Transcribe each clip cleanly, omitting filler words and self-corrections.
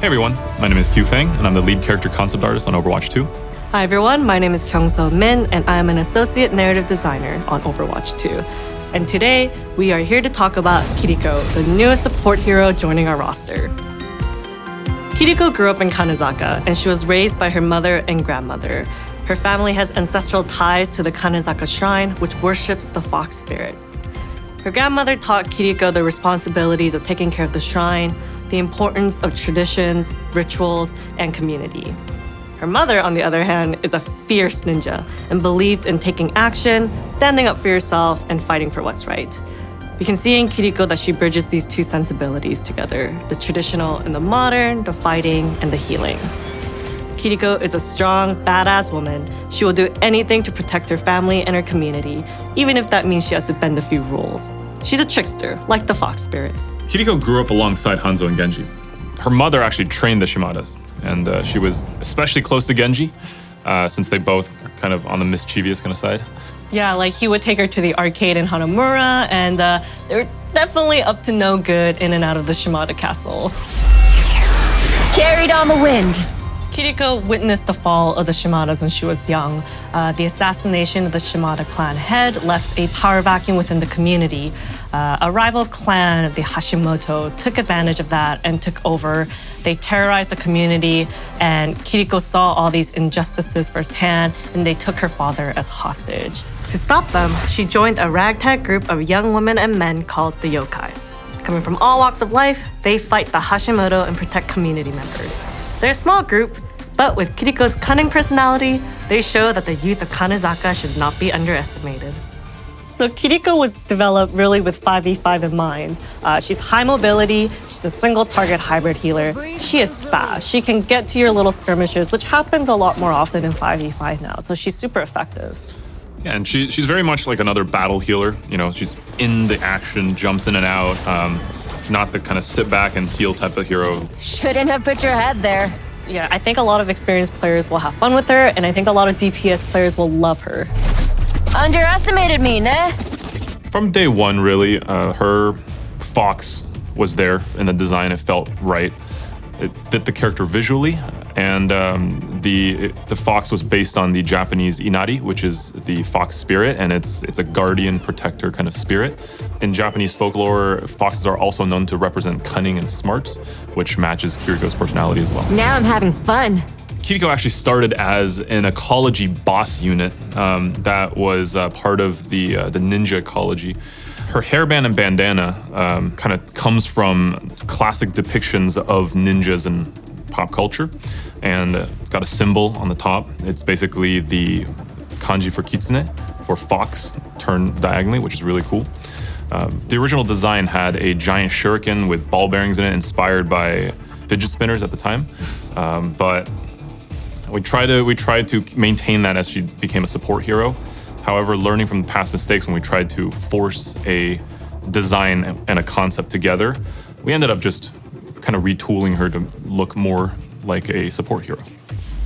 Hey everyone, my name is Fang, and I'm the lead character concept artist on Overwatch 2. Hi everyone, my name is Kyungseo and I am an associate narrative designer on Overwatch 2. And today, we are here to talk about Kiriko, the newest support hero joining our roster. Kiriko grew up in Kanezaka, and she was raised by her mother and grandmother. Her family has ancestral ties to the Kanezaka shrine, which worships the fox spirit. Her grandmother taught Kiriko the responsibilities of taking care of the shrine, the importance of traditions, rituals, and community. Her mother, on the other hand, is a fierce ninja and believed in taking action, standing up for yourself, and fighting for what's right. We can see in Kiriko that she bridges these two sensibilities together, the traditional and the modern, the fighting and the healing. Kiriko is a strong, badass woman. She will do anything to protect her family and her community, even if that means she has to bend a few rules. She's a trickster, like the fox spirit. Kiriko grew up alongside Hanzo and Genji. Her mother actually trained the Shimadas, and she was especially close to Genji, since they both are kind of on the mischievous kind of side. Yeah, like he would take her to the arcade in Hanamura, and they're definitely up to no good in and out of the Shimada castle. Carried on the wind. Kiriko witnessed the fall of the Shimadas when she was young. The assassination of the Shimada clan head left a power vacuum within the community. A rival clan, the Hashimoto, took advantage of that and took over. They terrorized the community, and Kiriko saw all these injustices firsthand, and they took her father as hostage. To stop them, she joined a ragtag group of young women and men called the Yokai. Coming from all walks of life, they fight the Hashimoto and protect community members. They're a small group, but with Kiriko's cunning personality, they show that the youth of Kanezaka should not be underestimated. So Kiriko was developed really with 5v5 in mind. She's high mobility, she's a single target hybrid healer. She is fast, she can get to your little skirmishes, which happens a lot more often in 5v5 now, so she's super effective. Yeah, and she's very much like another battle healer. You know, she's in the action, jumps in and out, not the kind of sit back and heal type of hero. Shouldn't have put your head there. Yeah, I think a lot of experienced players will have fun with her, and I think a lot of DPS players will love her. Underestimated me, nah? From day one, really, her fox was there in the design. It felt right. It fit the character visually, and the fox was based on the Japanese inari, which is the fox spirit, and it's a guardian protector kind of spirit. In Japanese folklore, foxes are also known to represent cunning and smarts, which matches Kiriko's personality as well. Now I'm having fun. Kiriko actually started as an ecology boss unit that was part of the ninja ecology. Her hairband and bandana kind of comes from classic depictions of ninjas in pop culture, and it's got a symbol on the top. It's basically the kanji for kitsune, for fox, turned diagonally, which is really cool. The original design had a giant shuriken with ball bearings in it, inspired by fidget spinners at the time, but we tried to maintain that as she became a support hero. However, learning from past mistakes when we tried to force a design and a concept together, we ended up just kind of retooling her to look more like a support hero.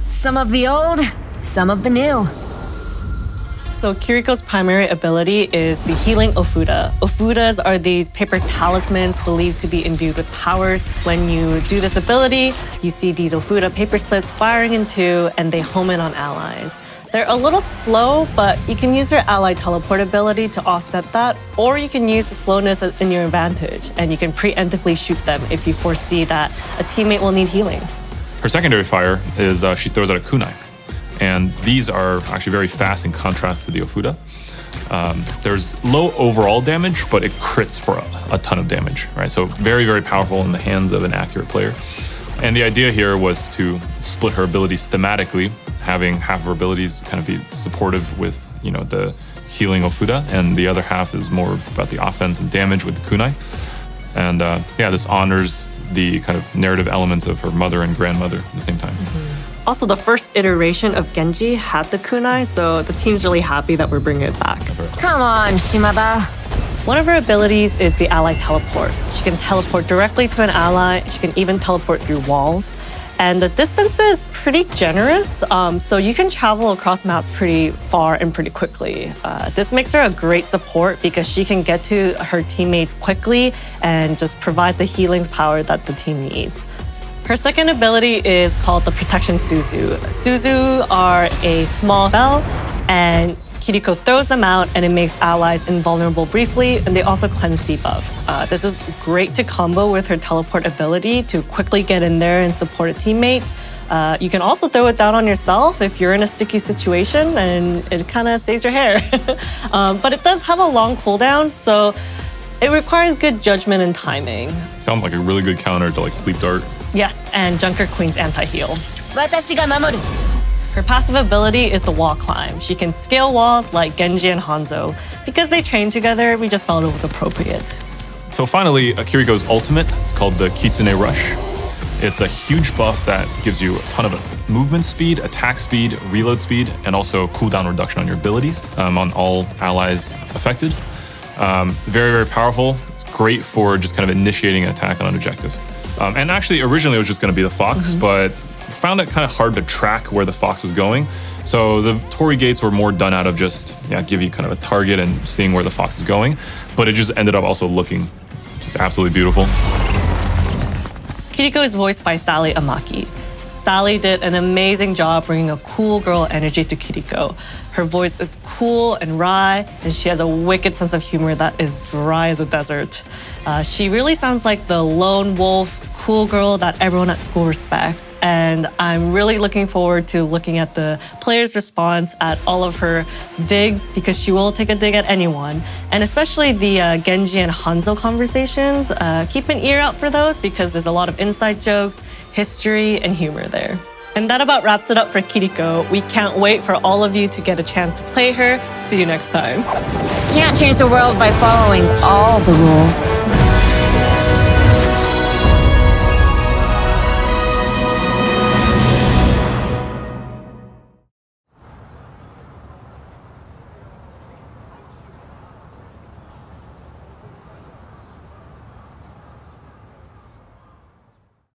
Some of the old, some of the new. So Kiriko's primary ability is the healing Ofuda. Ofudas are these paper talismans believed to be imbued with powers. When you do this ability, you see these Ofuda paper slips firing into, and they home in on allies. They're a little slow, but you can use your ally teleport ability to offset that, or you can use the slowness in your advantage, and you can preemptively shoot them if you foresee that a teammate will need healing. Her secondary fire is she throws out a kunai, and these are actually very fast in contrast to the Ofuda. There's low overall damage, but it crits for a ton of damage, right? So very, very powerful in the hands of an accurate player. And the idea here was to split her abilities thematically, having half of her abilities kind of be supportive with, you know, the healing Ofuda, and the other half is more about the offense and damage with the kunai. And yeah, this honors the kind of narrative elements of her mother and grandmother at the same time. Mm-hmm. Also, the first iteration of Genji had the kunai, so the team's really happy that we're bringing it back. Come on, Shimada. One of her abilities is the ally teleport. She can teleport directly to an ally. She can even teleport through walls. And the distance is pretty generous, so you can travel across maps pretty far and pretty quickly. This makes her a great support because she can get to her teammates quickly and just provide the healing power that the team needs. Her second ability is called the Protection Suzu. Suzu are a small spell, and Kiriko throws them out, and it makes allies invulnerable briefly, and they also cleanse debuffs. This is great to combo with her teleport ability to quickly get in there and support a teammate. You can also throw it down on yourself if you're in a sticky situation, and it kind of saves your hair. But it does have a long cooldown, so it requires good judgment and timing. Sounds like a really good counter to like Sleep Dart. Yes, and Junker Queen's anti-heal. 私が守る Her passive ability is the wall climb. She can scale walls like Genji and Hanzo. Because they train together, we just felt it was appropriate. So finally, Kiriko's ultimate is called the Kitsune Rush. It's a huge buff that gives you a ton of movement speed, attack speed, reload speed, and also cooldown reduction on your abilities on all allies affected. Very, very powerful. It's great for just kind of initiating an attack on an objective. And actually, originally it was just going to be the Fox, but found it kind of hard to track where the Fox was going. So the Torii gates were more done out of just give you kind of a target and seeing where the Fox is going. But it just ended up also looking just absolutely beautiful. Kiriko is voiced by Sally Amaki. Sally did an amazing job bringing a cool girl energy to Kiriko. Her voice is cool and wry, and she has a wicked sense of humor that is dry as a desert. She really sounds like the lone wolf, cool girl that everyone at school respects. And I'm really looking forward to looking at the players' response at all of her digs, because she will take a dig at anyone. And especially the Genji and Hanzo conversations. Keep an ear out for those, because there's a lot of inside jokes, history, and humor there. And that about wraps it up for Kiriko. We can't wait for all of you to get a chance to play her. See you next time. Can't change the world by following all the rules.